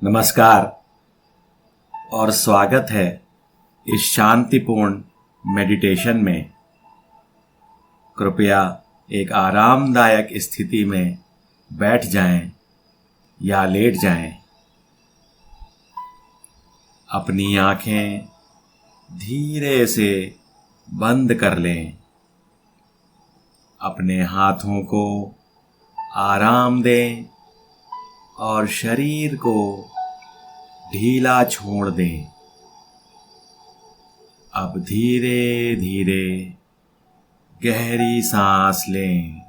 नमस्कार और स्वागत है इस शांतिपूर्ण मेडिटेशन में। कृपया एक आरामदायक स्थिति में बैठ जाएं या लेट जाएं। अपनी आंखें धीरे से बंद कर लें। अपने हाथों को आराम दें और शरीर को ढीला छोड़ दें। अब धीरे धीरे गहरी सांस लें।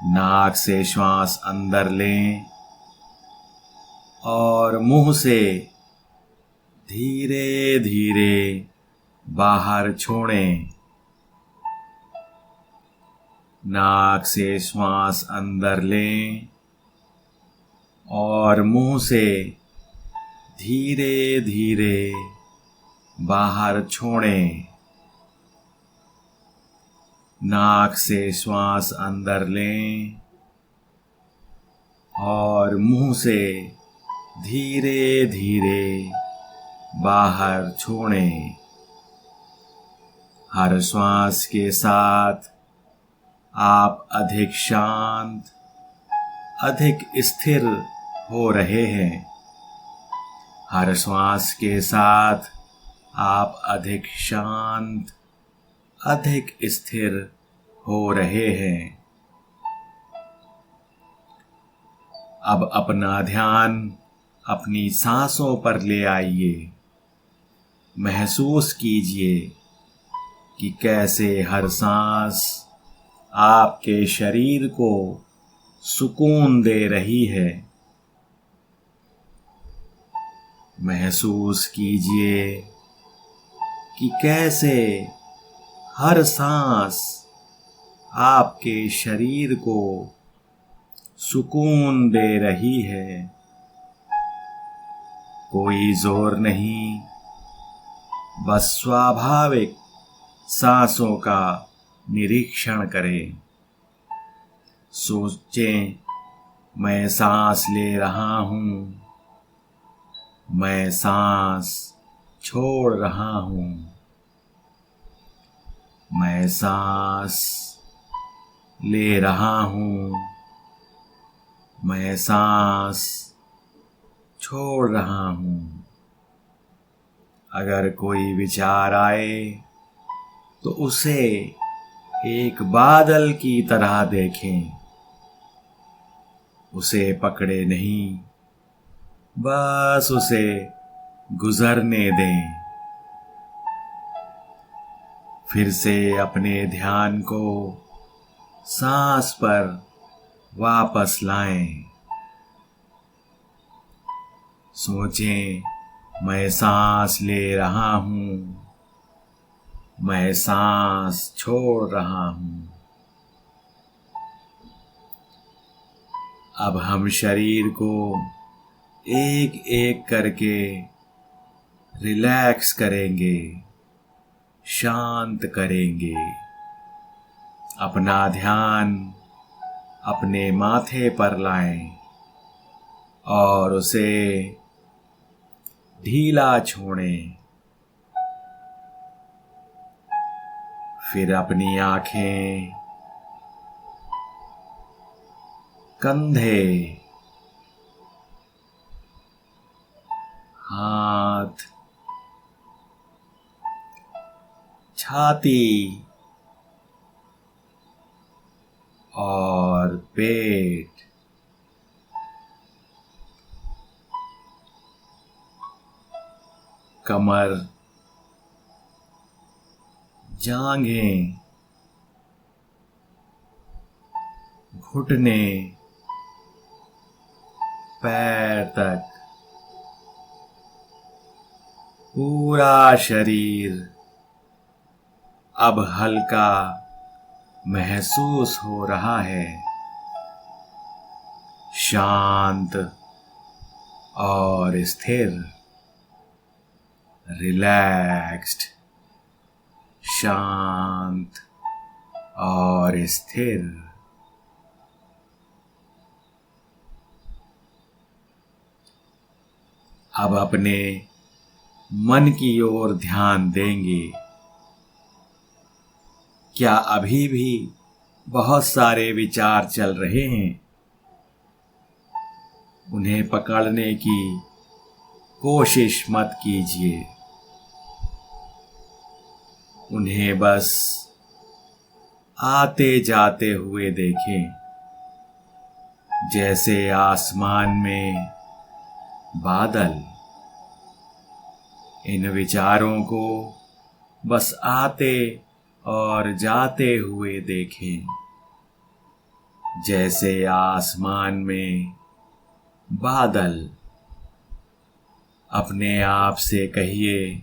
नाक से श्वास अंदर लें और मुंह से धीरे धीरे बाहर छोड़ें। नाक से श्वास अंदर लें और मुंह से धीरे धीरे बाहर छोड़ें। नाक से श्वास अंदर लें और मुंह से धीरे धीरे बाहर छोड़ें। हर श्वास के साथ आप अधिक शांत, अधिक स्थिर हो रहे हैं। हर श्वास के साथ आप अधिक शांत, अधिक स्थिर हो रहे हैं। अब अपना ध्यान अपनी सांसों पर ले आइए। महसूस कीजिए कि कैसे हर सांस आपके शरीर को सुकून दे रही है। महसूस कीजिए कि कैसे हर सांस आपके शरीर को सुकून दे रही है। कोई जोर नहीं, बस स्वाभाविक सांसों का निरीक्षण करें। सोचें, मैं सांस ले रहा हूँ, मैं सांस छोड़ रहा हूँ, मैं सांस ले रहा हूँ, मैं सांस छोड़ रहा हूँ। अगर कोई विचार आए तो उसे एक बादल की तरह देखें। उसे पकड़े नहीं, बस उसे गुजरने दें। फिर से अपने ध्यान को सांस पर वापस लाएं। सोचें, मैं सांस ले रहा हूँ, मैं सांस छोड़ रहा हूँ। अब हम शरीर को एक एक करके रिलैक्स करेंगे, शांत करेंगे। अपना ध्यान अपने माथे पर लाएं और उसे ढीला छोड़ें। फिर अपनी आंखें, कंधे, हाथ, छाती और पेट, कमर, जांघें, घुटने, पैर तक पूरा शरीर अब हल्का महसूस हो रहा है। शांत और स्थिर, रिलैक्स्ड, शांत और स्थिर। अब अपने मन की ओर ध्यान देंगे। क्या अभी भी बहुत सारे विचार चल रहे हैं? उन्हें पकड़ने की कोशिश मत कीजिए। उन्हें बस आते जाते हुए देखें, जैसे आसमान में बादल। इन विचारों को बस आते और जाते हुए देखें, जैसे आसमान में बादल। अपने आप से कहिए,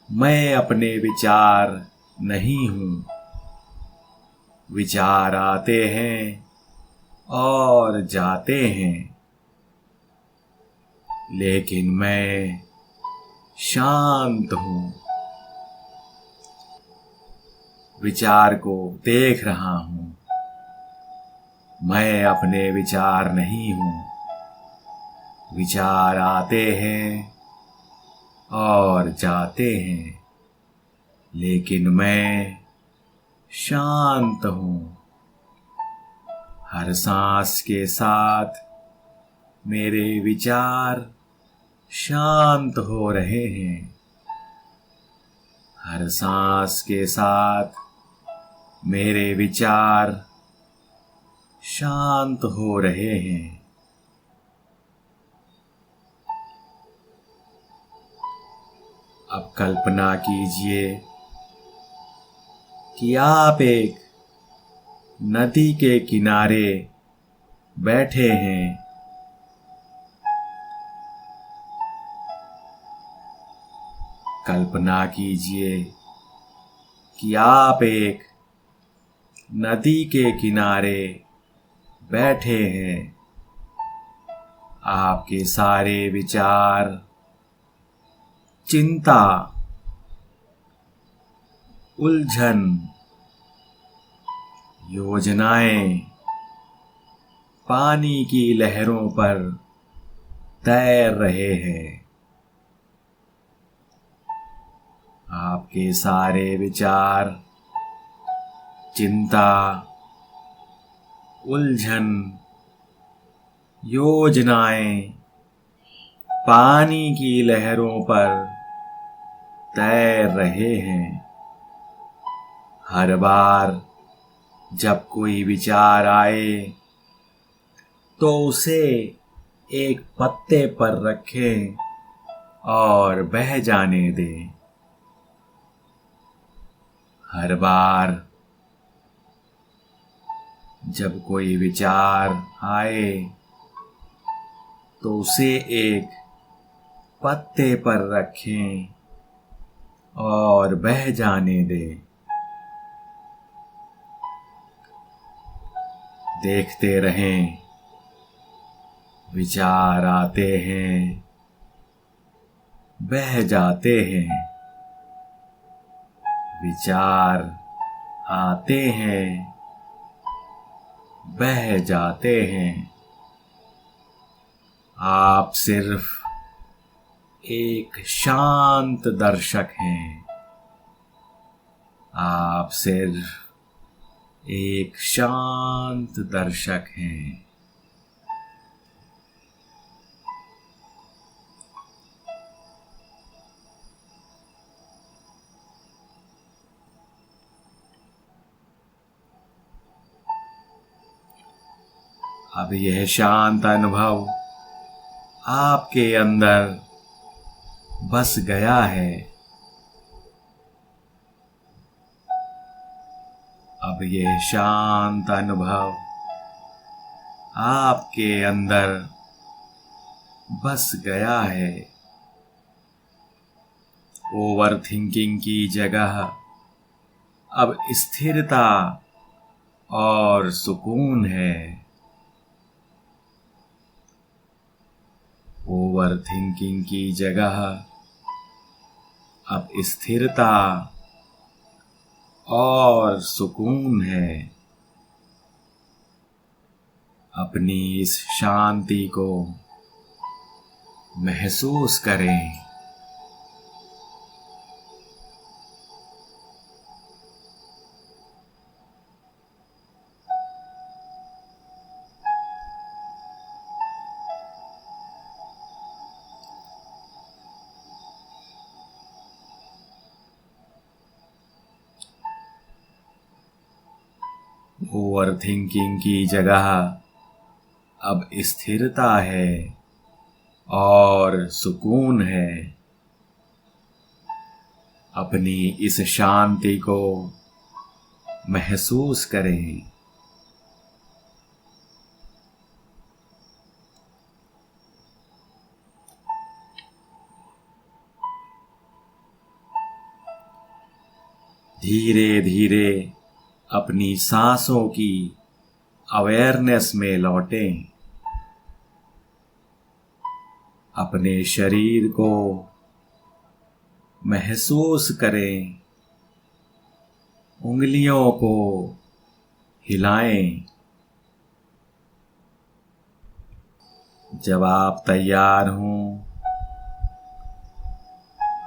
मैं अपने विचार नहीं हूँ। विचार आते हैं और जाते हैं, लेकिन मैं शांत हूँ। विचार को देख रहा हूँ। मैं अपने विचार नहीं हूँ। विचार आते हैं और जाते हैं, लेकिन मैं शांत हूँ। हर सांस के साथ मेरे विचार शांत हो रहे हैं। हर सांस के साथ मेरे विचार शांत हो रहे हैं। अब कल्पना कीजिए कि आप एक नदी के किनारे बैठे हैं। कल्पना कीजिए कि आप एक नदी के किनारे बैठे हैं। आपके सारे विचार, चिंता, उलझन, योजनाएं पानी की लहरों पर तैर रहे हैं। आपके सारे विचार, चिंता, उलझन, योजनाएं पानी की लहरों पर तैर रहे हैं। हर बार जब कोई विचार आए तो उसे एक पत्ते पर रखें और बह जाने दें। हर बार जब कोई विचार आए तो उसे एक पत्ते पर रखें और बह जाने दें। देखते रहें, विचार आते हैं, बह जाते हैं। विचार आते हैं, बह जाते हैं। आप सिर्फ एक शांत दर्शक हैं। आप सिर्फ एक शांत दर्शक हैं। अब यह शांत अनुभव आपके अंदर बस गया है। अब यह शांत अनुभव आपके अंदर बस गया है। ओवर थिंकिंग की जगह अब स्थिरता और सुकून है। ओवर थिंकिंग की जगह अब स्थिरता और सुकून है। अपनी इस शांति को महसूस करें। ओवर थिंकिंग की जगह अब स्थिरता है और सुकून है। अपनी इस शांति को महसूस करें। धीरे धीरे अपनी सांसों की अवेयरनेस में लौटें। अपने शरीर को महसूस करें। उंगलियों को हिलाएं। जब आप तैयार हों,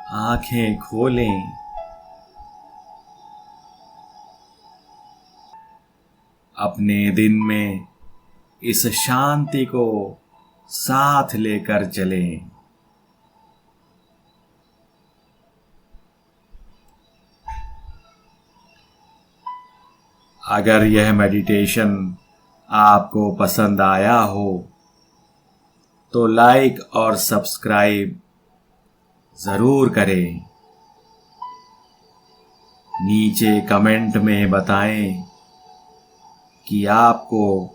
आंखें खोलें। अपने दिन में इस शांति को साथ लेकर चलें। अगर यह मेडिटेशन आपको पसंद आया हो तो लाइक और सब्सक्राइब जरूर करें। नीचे कमेंट में बताएं कि आपको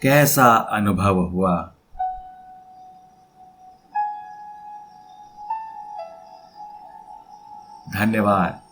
कैसा अनुभव हुआ। धन्यवाद।